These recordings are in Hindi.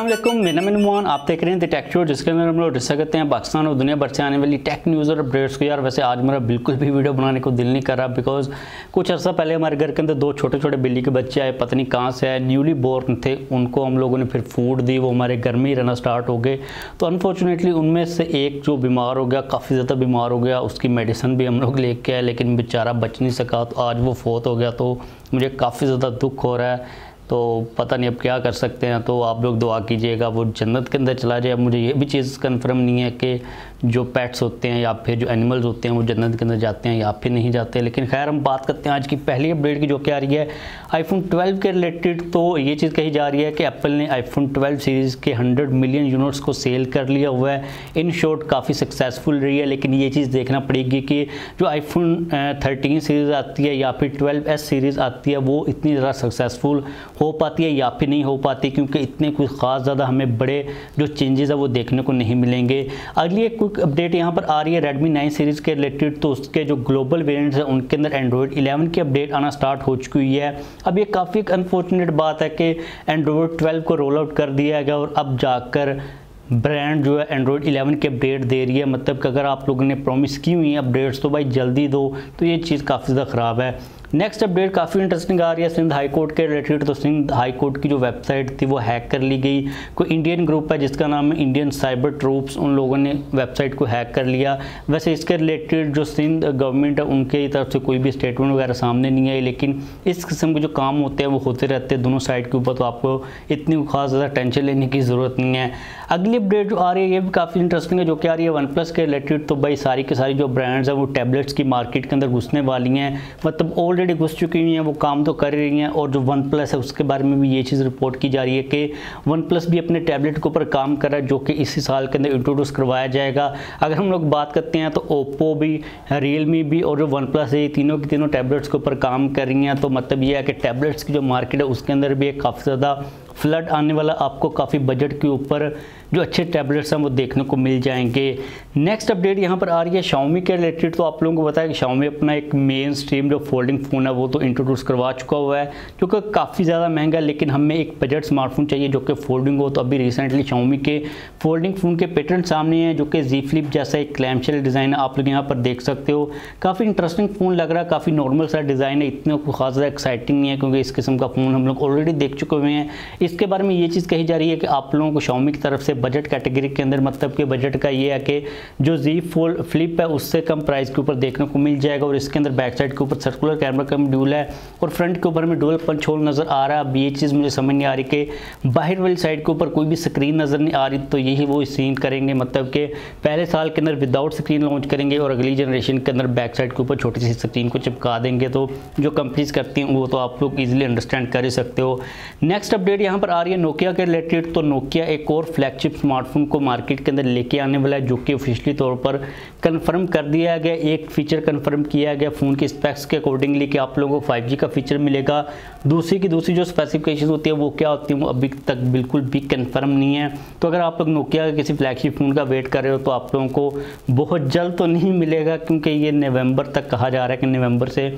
अस्सलाम वालेकुम, मेरा नाम नुमान। आप देख रहे हैं TechHoz, जिसके अंदर हम लोग डिस्कस करते हैं पाकिस्तान और दुनिया भर से आने वाली टेक न्यूज़ और अपडेट्स को। यार वैसे आज मेरा बिल्कुल भी वीडियो बनाने को दिल नहीं कर रहा, बिकॉज कुछ अर्सा पहले हमारे घर के अंदर दो छोटे छोटे बिल्ली के बच्चे आए, पता नहीं कहाँ से आए, न्यूली बोर्न थे। उनको हम लोगों ने फिर फूड दी, वो हमारे घर में ही रहना स्टार्ट हो गए। तो अनफॉर्चुनेटली उनमें से एक जो बीमार हो गया, काफ़ी ज़्यादा बीमार हो गया, उसकी मेडिसिन भी हम लोग लेके आए, लेकिन बेचारा बच नहीं सका। तो आज वो फोत हो गया, तो मुझे काफ़ी ज़्यादा दुख हो रहा है। तो पता नहीं अब क्या कर सकते हैं। तो आप लोग दुआ कीजिएगा वो जन्नत के अंदर चला जाए। मुझे ये भी चीज़ कंफर्म नहीं है कि जो पेट्स होते हैं या फिर जो एनिमल्स होते हैं वो जन्नत के अंदर जाते हैं या फिर नहीं जाते। लेकिन खैर हम बात करते हैं आज की पहली अपडेट की, जो कि आ रही है आईफोन 12 के रिलेटेड। तो ये चीज़ कही जा रही है कि एप्पल ने आईफोन 12 सीरीज़ के 100 मिलियन यूनिट्स को सेल कर लिया हुआ है। इन शॉर्ट काफ़ी सक्सेसफुल रही है, लेकिन ये चीज़ देखना पड़ेगी कि जो आईफोन 13 सीरीज़ आती है या फिर 12s सीरीज़ आती है वो इतनी ज़्यादा सक्सेसफुल हो पाती है या फिर नहीं हो पाती, क्योंकि इतने कुछ ख़ास ज़्यादा हमें बड़े जो चेंजेस है वो देखने को नहीं मिलेंगे। अगली एक क्विक अपडेट यहाँ पर आ रही है Redmi 9 सीरीज़ के रिलेटेड। तो उसके जो ग्लोबल वेरिएंट्स हैं उनके अंदर एंड्रॉयड 11 की अपडेट आना स्टार्ट हो चुकी हुई है। अब ये काफ़ी अनफॉर्चुनेट बात है कि एंड्रॉयड 12 को रोल आउट कर दिया गया और अब जाकर ब्रांड जो है एंड्रॉयड 11 की अपडेट दे रही है। मतलब कि अगर आप लोगों ने प्रॉमिस की हुई है अपडेट्स तो भाई जल्दी दो, तो ये चीज़ काफ़ी ज़्यादा ख़राब है। नेक्स्ट अपडेट काफ़ी इंटरेस्टिंग आ रही है सिंध हाई कोर्ट के रिलेटेड। तो सिंध हाई कोर्ट की जो वेबसाइट थी वो हैक कर ली गई। कोई इंडियन ग्रुप है जिसका नाम है इंडियन साइबर ट्रूप्स, उन लोगों ने वेबसाइट को हैक कर लिया। वैसे इसके रिलेटेड जो सिंध गवर्नमेंट है उनके तरफ से कोई भी स्टेटमेंट वगैरह सामने नहीं आई, लेकिन इस किस्म के जो काम होते हैं वो होते रहते हैं दोनों साइड के ऊपर, तो आपको इतनी खास ज़्यादा टेंशन लेने की ज़रूरत नहीं है। अगली अपडेट जो आ रही है ये भी काफ़ी इंटरेस्टिंग है, जो कि आ रही है OnePlus के रिलेटेड। तो भाई सारी की सारी जो ब्रांड्स हैं वो टैबलेट्स की मार्केट के अंदर घुसने वाली हैं, मतलब ऑलरेडी घुस चुकी हुई हैं, वो काम तो कर रही हैं। और जो OnePlus है उसके बारे में भी ये चीज़ रिपोर्ट की जा रही है कि OnePlus भी अपने टैबलेट के ऊपर काम कर रहा है, जो कि इसी साल के अंदर इंट्रोड्यूस करवाया जाएगा। अगर हम लोग बात करते हैं तो ओप्पो भी, रियलमी भी और जो OnePlus है, ये तीनों की तीनों टैबलेट्स के ऊपर काम कर रही हैं। तो मतलब ये है कि टैबलेट्स की जो मार्केट है उसके अंदर भी एक काफ़ी ज़्यादा फ्लड आने वाला, आपको काफ़ी बजट के ऊपर जो अच्छे टैबलेट्स हैं वो देखने को मिल जाएंगे। नेक्स्ट अपडेट यहाँ पर आ रही है Xiaomi के रिलेटेड। तो आप लोगों को पता है कि Xiaomi अपना एक मेन स्ट्रीम जो फोल्डिंग फ़ोन है वो तो इंट्रोड्यूस करवा चुका हुआ है, जो कि काफ़ी ज़्यादा महंगा है, लेकिन हमें एक बजट स्मार्टफोन चाहिए जो कि फोल्डिंग हो। तो अभी रिसेंटली Xiaomi के फोल्डिंग फ़ोन के पेटेंट सामने हैं, जो कि Z Flip जैसा एक क्लैम्पशेल डिज़ाइन है, आप लोग यहाँ पर देख सकते हो। काफ़ी इंटरेस्टिंग फ़ोन लग रहा है, काफ़ी नॉर्मल सा डिज़ाइन है, इतना खास ज़्यादा एक्साइटिंग नहीं है, क्योंकि इस किस्म का फ़ोन हम लोग ऑलरेडी देख चुके हुए हैं। इसके बारे में ये चीज़ कही जा रही है कि आप लोगों को Xiaomi की तरफ से बजट कैटेगरी के अंदर, मतलब कि बजट का ये है कि जो Z Flip है उससे कम प्राइस के ऊपर देखने को मिल जाएगा। और इसके अंदर बैक साइड के ऊपर सर्कुलर कैमरा का मॉड्यूल है और फ्रंट के ऊपर में डुअल पंच होल नज़र आ रहा है। अब ये चीज़ मुझे समझ नहीं आ रही कि बाहर वाली साइड के ऊपर कोई भी स्क्रीन नज़र नहीं आ रही, तो यही वो सीन करेंगे, मतलब कि पहले साल के अंदर विदाउट स्क्रीन लॉन्च करेंगे और अगली जनरेशन के अंदर बैक साइड के ऊपर छोटी सी स्क्रीन को चिपका देंगे। तो जो कंपनीज करती हैं वो तो आप लोग ईजिली अंडरस्टैंड कर ही सकते हो। नेक्स्ट अपडेट यहाँ पर आ रही है नोकिया के रिलेटेड। तो नोकिया एक और फ्लैगशिप स्मार्टफोन को मार्केट के अंदर लेके आने वाला है, जो कि ऑफिशियली तौर पर कंफर्म कर दिया गया। एक फीचर कंफर्म किया गया फ़ोन के स्पेक्स के अकॉर्डिंगली कि आप लोगों को 5G का फीचर मिलेगा। दूसरी जो स्पेसिफिकेशन होती है वो क्या होती है वो अभी तक बिल्कुल भी कंफर्म नहीं है। तो अगर आप लोग नोकिया के किसी फ्लैगशिप फ़ोन का वेट कर रहे हो तो आप लोगों को बहुत जल्द तो नहीं मिलेगा, क्योंकि ये नवंबर तक कहा जा रहा है कि नवंबर से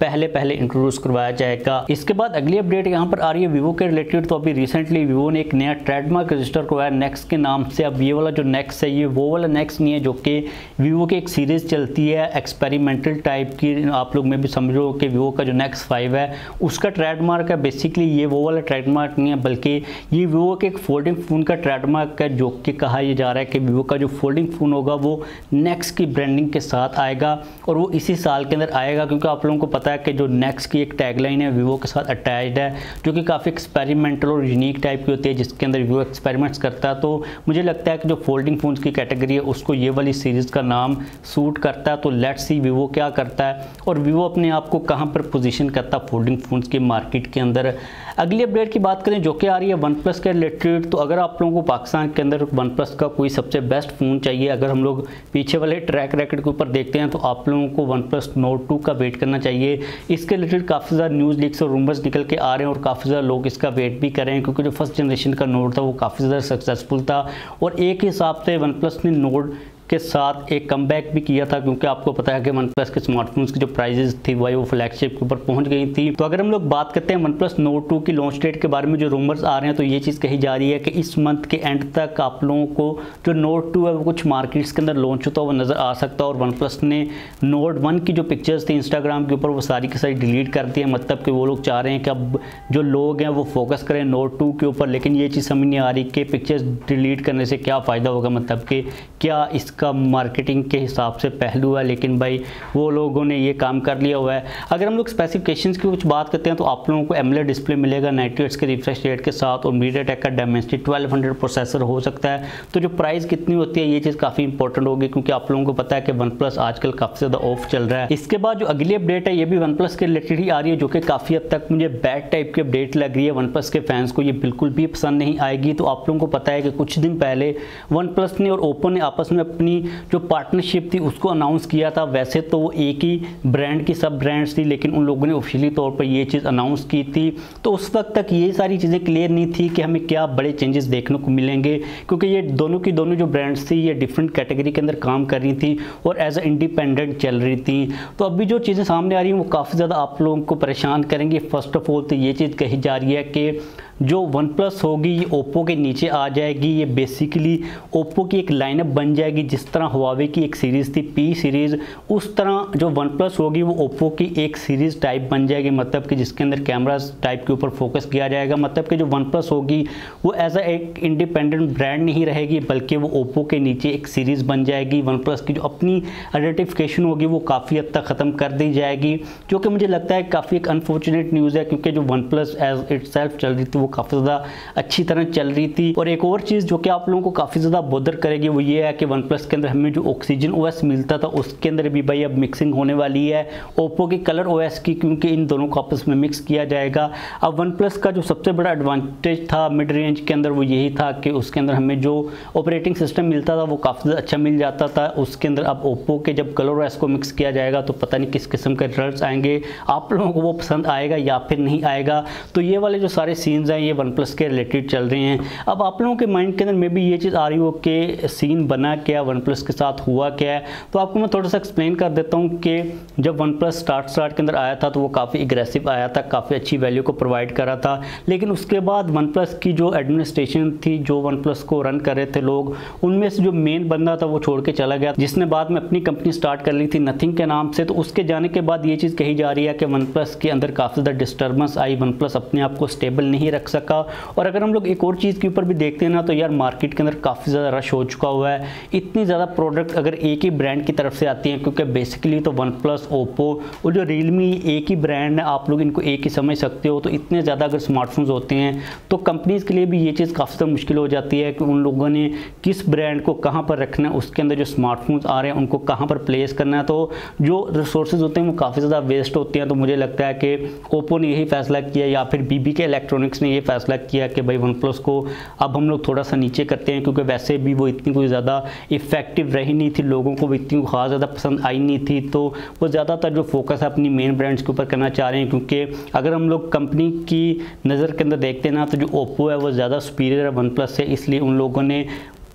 पहले इंट्रोड्यूस करवाया जाएगा। इसके बाद अगली अपडेट यहाँ पर आ रही है वीवो के रिलेटेड। तो अभी रिसेंटली वीवो ने एक नया ट्रेडमार्क रजिस्टर करवाया नेक्स के नाम से। अब ये वाला जो नेक्स है ये वो वाला नेक्स नहीं है जो कि वीवो की एक सीरीज़ चलती है एक्सपेरिमेंटल टाइप की, आप लोग में भी समझो कि वीवो का जो नेक्स 5 है उसका ट्रेडमार्क है। बेसिकली ये वो वाला ट्रेडमार्क नहीं है, बल्कि ये वीवो के एक फोल्डिंग फ़ोन का ट्रेडमार्क है, जो कि कहा यह जा रहा है कि वीवो का जो फोल्डिंग फ़ोन होगा वो नेक्स की ब्रांडिंग के साथ आएगा और वो इसी साल के अंदर आएगा। क्योंकि आप लोगों को पता है कि जो नेक्स की एक टैगलाइन है वीवो के साथ अटैच्ड है, जो कि काफ़ी एक्सपेरिमेंटल और यूनिक टाइप की होती है, जिसके अंदर वीवो एक्सपेरिमेंट्स करता है। तो मुझे लगता है कि जो फोल्डिंग फ़ोन्स की कैटेगरी है उसको ये वाली सीरीज़ का नाम सूट करता है। तो लेट्स सी वीवो क्या करता है और वीवो अपने आप को कहाँ पर पोजीशन करता है फोल्डिंग फ़ोन्स की मार्केट के अंदर। अगली अपडेट की बात करें जो कि आ रही है OnePlus के रिलेटेड। तो अगर आप लोगों को पाकिस्तान के अंदर OnePlus का कोई सबसे बेस्ट फ़ोन चाहिए, अगर हम लोग पीछे वाले ट्रैक रैकेट के ऊपर देखते हैं तो आप लोगों को OnePlus Nord 2 का वेट करना चाहिए। इसके रिलेटेड काफ़ी ज़्यादा न्यूज़ लीक्स और रूमर्स निकल के आ रहे हैं और काफ़ी ज़्यादा लोग इसका वेट भी कर रहे हैं, क्योंकि जो फर्स्ट जनरेशन का नोड था वो काफ़ी ज़्यादा सक्सेसफुल था और एक हिसाब से OnePlus ने नोड के साथ एक कमबैक भी किया था, क्योंकि आपको पता है कि OnePlus के स्मार्टफोन्स की जो प्राइजेस थी वही वो फ्लैगशिप के ऊपर पहुंच गई थी। तो अगर हम लोग बात करते हैं OnePlus Nord 2 की लॉन्च डेट के बारे में जो रूमर्स आ रहे हैं, तो ये चीज़ कही जा रही है कि इस मंथ के एंड तक आप लोगों को जो Nord 2 है वो कुछ मार्केट्स के अंदर लॉन्च होता हुआ नज़र आ सकता है। और OnePlus ने Nord 1 की जो पिक्चर्स थी इंस्टाग्राम के ऊपर वो सारी की सारी डिलीट कर दी है, मतलब कि वो लोग चाह रहे हैं कि अब जो लोग हैं वो फोकस करें Nord 2 के ऊपर। लेकिन ये चीज़ समझ नहीं आ रही कि पिक्चर्स डिलीट करने से क्या फ़ायदा होगा, मतलब कि क्या इसका मार्केटिंग के हिसाब से पहलू है। लेकिन भाई वो लोगों ने ये काम कर लिया हुआ है। अगर हम लोग स्पेसिफिकेशंस की कुछ बात करते हैं तो आप लोगों को एमोलेड डिस्प्ले मिलेगा 90 हर्ट्ज के रिफ्रेश रेट के साथ, और मीडियाटेक का डायमेंसिटी 1200 प्रोसेसर हो सकता है। तो जो प्राइस कितनी होती है ये चीज़ काफ़ी इंपॉर्टेंट होगी, क्योंकि आप लोगों को पता है कि OnePlus आजकल काफ़ी ज़्यादा ऑफ चल रहा है। इसके बाद जो अगली अपडेट है ये भी OnePlus के रिलेटेड ही आ रही है, जो कि काफ़ी हद तक मुझे बैड टाइप की अपडेट लग रही है। OnePlus के फैंस को ये बिल्कुल भी पसंद नहीं आएगी। तो आप लोगों को पता है कि कुछ दिन पहले OnePlus ने और Oppo ने आपस में अपनी जो पार्टनरशिप थी उसको अनाउंस किया था। वैसे तो वो एक ही ब्रांड की सब ब्रांड्स थी, लेकिन उन लोगों ने ऑफिशियली तौर पर ये चीज़ अनाउंस की थी। तो उस वक्त तक ये सारी चीज़ें क्लियर नहीं थी कि हमें क्या बड़े चेंजेस देखने को मिलेंगे, क्योंकि ये दोनों की दोनों जो ब्रांड्स थी ये डिफरेंट कैटेगरी के अंदर काम कर रही थी और एज अ इंडिपेंडेंट चल रही थी। तो अभी जो चीज़ें सामने आ रही हैं वो काफ़ी ज़्यादा आप लोगों को परेशान करेंगी। फर्स्ट ऑफ ऑल तो ये चीज़ कही जा रही है कि जो OnePlus होगी ये Oppo के नीचे आ जाएगी। ये बेसिकली Oppo की एक लाइनअप बन जाएगी, जिस तरह Huawei की एक सीरीज़ थी P सीरीज़, उस तरह जो OnePlus होगी वो Oppo की एक सीरीज़ टाइप बन जाएगी, मतलब कि जिसके अंदर कैमरास टाइप के ऊपर फोकस किया जाएगा। मतलब कि जो OnePlus होगी वो एज अ एक इंडिपेंडेंट ब्रांड नहीं रहेगी, बल्कि वो Oppo के नीचे एक सीरीज़ बन जाएगी। OnePlus की जो अपनी आइडेंटिफिकेशन होगी वो काफ़ी हद तक ख़त्म कर दी जाएगी, जो कि मुझे लगता है काफ़ी एक अनफॉर्चुनेट न्यूज़ है, क्योंकि जो OnePlus एज इटसेल्फ चल रही थी काफ़ी ज़्यादा अच्छी तरह चल रही थी। और एक और चीज़ जो कि आप लोगों को काफ़ी ज़्यादा बॉदर करेगी वो ये है कि OnePlus के अंदर हमें जो ऑक्सीजन OS मिलता था उसके अंदर भी भाई अब मिक्सिंग होने वाली है Oppo की कलर OS की, क्योंकि इन दोनों को आपस में मिक्स किया जाएगा। अब OnePlus का जो सबसे बड़ा एडवांटेज था मिड रेंज के अंदर वो यही था कि उसके अंदर हमें जो ऑपरेटिंग सिस्टम मिलता था वो काफ़ी ज़्यादा अच्छा मिल जाता था। उसके अंदर अब Oppo के जब कलर OS को मिक्स किया जाएगा तो पता नहीं किस किस्म के रिजल्ट आएंगे, आप लोगों को वो पसंद आएगा या फिर नहीं आएगा। तो ये वाले जो सारे सीन्स हैं ये OnePlus के रिलेटेड चल रहे हैं। अब आप लोगों के माइंड के अंदर में भी ये चीज़ आ रही हो कि सीन बना क्या, OnePlus के साथ हुआ क्या है। तो आपको मैं थोड़ा सा एक्सप्लेन कर देता हूँ कि जब OnePlus स्टार्ट के अंदर आया था तो वो काफ़ी एग्रेसिव आया था, काफ़ी अच्छी वैल्यू को प्रोवाइड करा था। लेकिन उसके बाद OnePlus की जो एडमिनिस्ट्रेशन थी, जो OnePlus को रन कर रहे थे लोग, उनमें से जो मेन बंदा था वो छोड़ के चला गया, जिसने बाद में अपनी कंपनी स्टार्ट कर ली थी नथिंग के नाम से। तो उसके जाने के बाद ये चीज़ कही जा रही है कि OnePlus के अंदर काफ़ी ज़्यादा डिस्टर्बेंस आई, OnePlus अपने आप को स्टेबल नहीं रख सका। और अगर हम लोग एक और चीज़ के ऊपर भी देखते हैं ना तो यार मार्केट के अंदर काफ़ी ज़्यादा रश हो चुका हुआ है। इतनी ज़्यादा प्रोडक्ट अगर एक ही ब्रांड की तरफ से आती हैं, क्योंकि बेसिकली तो OnePlus, Oppo और जो Realme एक ही ब्रांड है, आप लोग इनको एक ही समझ सकते हो। तो इतने ज़्यादा अगर स्मार्टफोन्स होते हैं तो कंपनीज़ के लिए भी ये चीज़ काफ़ी ज़्यादा मुश्किल हो जाती है कि उन लोगों ने किस ब्रांड को कहाँ पर रखना है, उसके अंदर जो स्मार्टफोन्स आ रहे हैं उनको कहाँ पर प्लेस करना है। तो जो रिसोर्सेज होते हैं वो काफ़ी ज़्यादा वेस्ट होते हैं। तो मुझे लगता है कि Oppo ने यही फैसला किया या फिर BBK इलेक्ट्रॉनिक्स ने ये फैसला किया कि भाई OnePlus को अब हम लोग थोड़ा सा नीचे करते हैं, क्योंकि वैसे भी वो इतनी कोई ज़्यादा इफेक्टिव रही नहीं थी, लोगों को भी इतनी खास ज़्यादा पसंद आई नहीं थी। तो वो ज़्यादातर जो फोकस है अपनी मेन ब्रांड्स के ऊपर करना चाह रहे हैं, क्योंकि अगर हम लोग कंपनी की नज़र के अंदर देखते हैं ना तो जो Oppo है वो ज़्यादा सुपीरियर है OnePlus से, इसलिए उन लोगों ने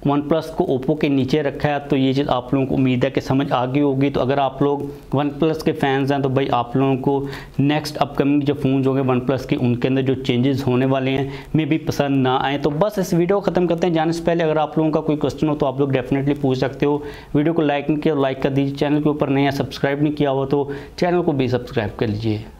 OnePlus को Oppo के नीचे रखा है। तो ये चीज़ आप लोगों को उम्मीद है कि समझ आ गई होगी। तो अगर आप लोग OnePlus के फैंस हैं तो भाई आप लोगों को नेक्स्ट अपकमिंग जो फ़ोन होंगे OnePlus के, उनके अंदर जो चेंजेस होने वाले हैं में भी पसंद ना आए। तो बस इस वीडियो को ख़त्म करते हैं। जाने से पहले अगर आप लोगों का कोई क्वेश्चन हो तो आप लोग डेफिनेटली पूछ सकते हो। वीडियो को लाइक नहीं किया, लाइक कर दीजिए। चैनल के ऊपर नहीं है, सब्सक्राइब नहीं किया हो तो चैनल को भी सब्सक्राइब कर लीजिए।